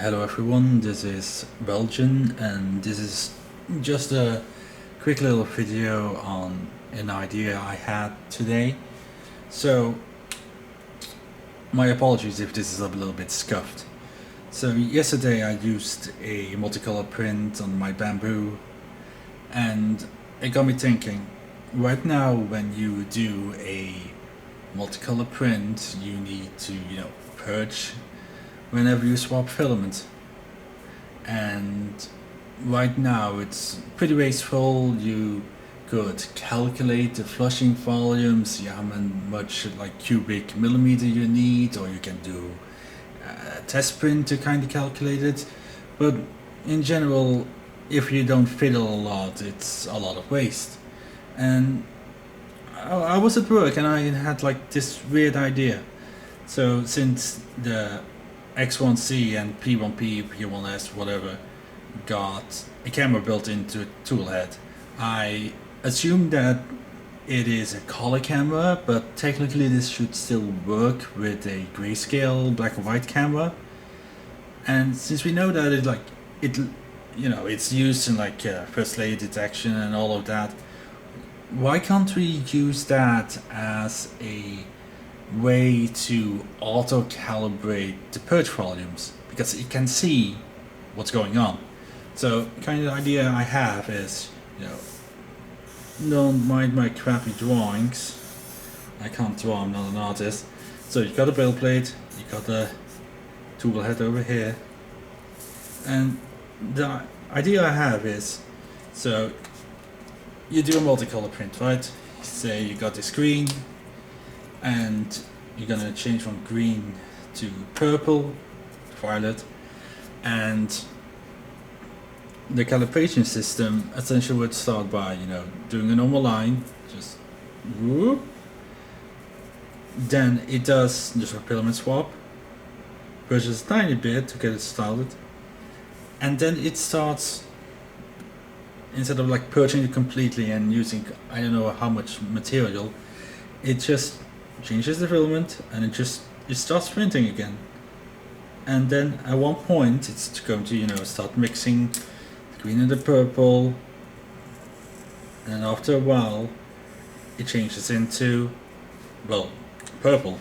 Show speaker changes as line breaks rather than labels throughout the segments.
Hello everyone, this is Belgian and this is just a quick little video on an idea I had today. So my apologies if this is a little bit scuffed. So yesterday I used a multicolor print on my Bambu and it got me thinking. Right now when you do a multicolor print you need to purge whenever you swap filament, and right now it's pretty wasteful. You could calculate the flushing volumes, how much like cubic millimeter you need, or you can do a test print to kind of calculate it, but in general if you don't fiddle a lot it's a lot of waste. And I was at work and I had like this weird idea. So since the X1C and P1P, P1S, whatever, got a camera built into a tool head, I assume that it is a color camera, but technically this should still work with a grayscale black and white camera. And since we know that it's used in like first layer detection and all of that, why can't we use that as a way to auto calibrate the purge volumes, because it can see what's going on? So kind of idea I have is, don't mind my crappy drawings, I can't draw, I'm not an artist. So you got a build plate, you got the tool head over here, and the idea I have is, so you do a multicolor print, right? Say you got this green and you're gonna change from green to purple, violet, and the calibration system essentially would start by doing a normal line, just whoop. Then it does just a filament swap, purges a tiny bit to get it started, and then it starts, instead of like purging it completely and using I don't know how much material, it just changes the filament and it starts printing again. And then at one point it's going to start mixing the green and the purple, and then after a while it changes into, well, purple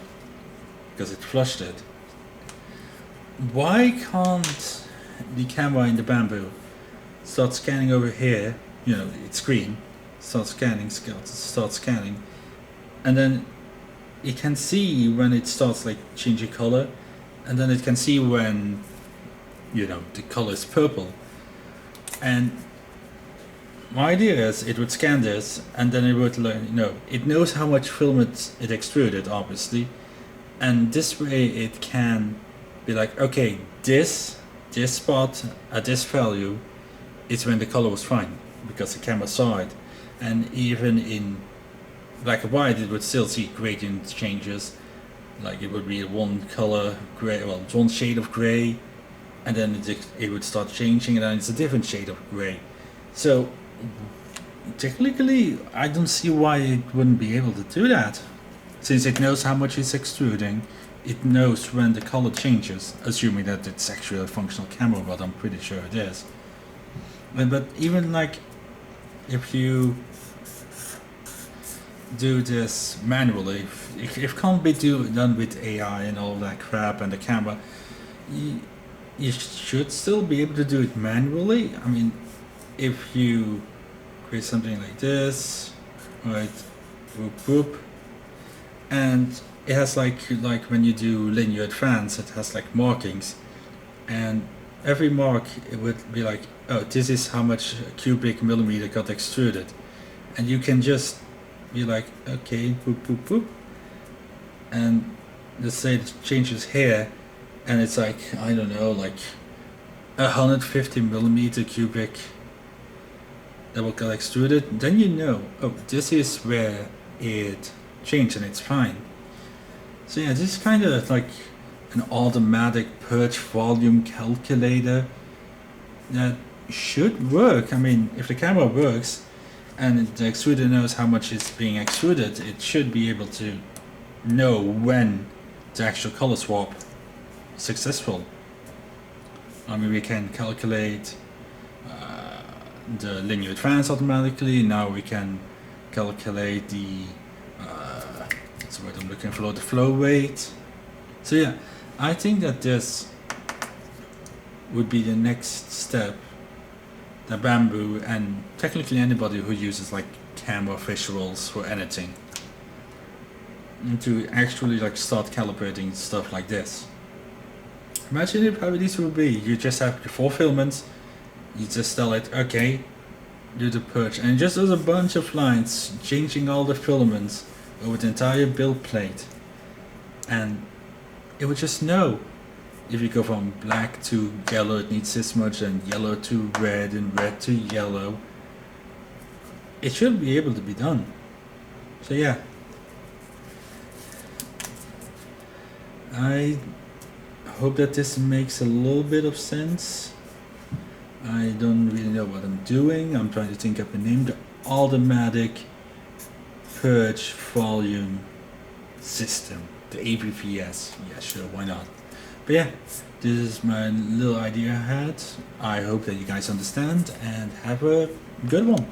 because it flushed it. Why can't the camera in the Bambu start scanning over here, it's green, start scanning, and then it can see when it starts like changing color, and then it can see when the color is purple. And my idea is it would scan this and then it would learn, it knows how much filament it extruded obviously, and this way it can be like, okay, this spot at this value is when the color was fine because the camera saw it. And even in black and white it would still see gradient changes, like it would be one color gray, well, one shade of gray, and then it would start changing and then it's a different shade of gray. So technically I don't see why it wouldn't be able to do that, since it knows how much it's extruding, it knows when the color changes, assuming that it's actually a functional camera, but I'm pretty sure it is. But even like if you do this manually, if it can't be done with AI and all that crap and the camera, you should still be able to do it manually. I mean, if you create something like this, right, whoop whoop, and it has like when you do linear advance, it has like markings, and every mark it would be like, oh, this is how much cubic millimeter got extruded, and you can just be like, okay, boop boop boop, and let's say it changes here and it's like, I don't know, like 150 millimeter cubic that will get extruded, then oh, this is where it changed and it's fine. So yeah, this is kind of like an automatic purge volume calculator that should work. I mean, if the camera works and the extruder knows how much is being extruded, it should be able to know when the actual color swap is successful. I mean, we can calculate the linear advance automatically. Now we can calculate the that's what I'm looking for, the flow rate. So yeah, I think that this would be the next step that Bambu and technically anybody who uses like camera visuals for editing, and to actually like start calibrating stuff like this. Imagine if how this would be. You just have your 4 filaments, you just tell it, okay, do the purge, and it just does a bunch of lines changing all the filaments over the entire build plate, and it would just know if you go from black to yellow it needs this much, and yellow to red, and red to yellow. It should be able to be done. So yeah, I hope that this makes a little bit of sense. I don't really know what I'm doing. I'm trying to think up a name. The automatic Purge Volume system, the APVS. Yeah, sure, why not? But yeah, this is my little idea I had. I hope that you guys understand and have a good one.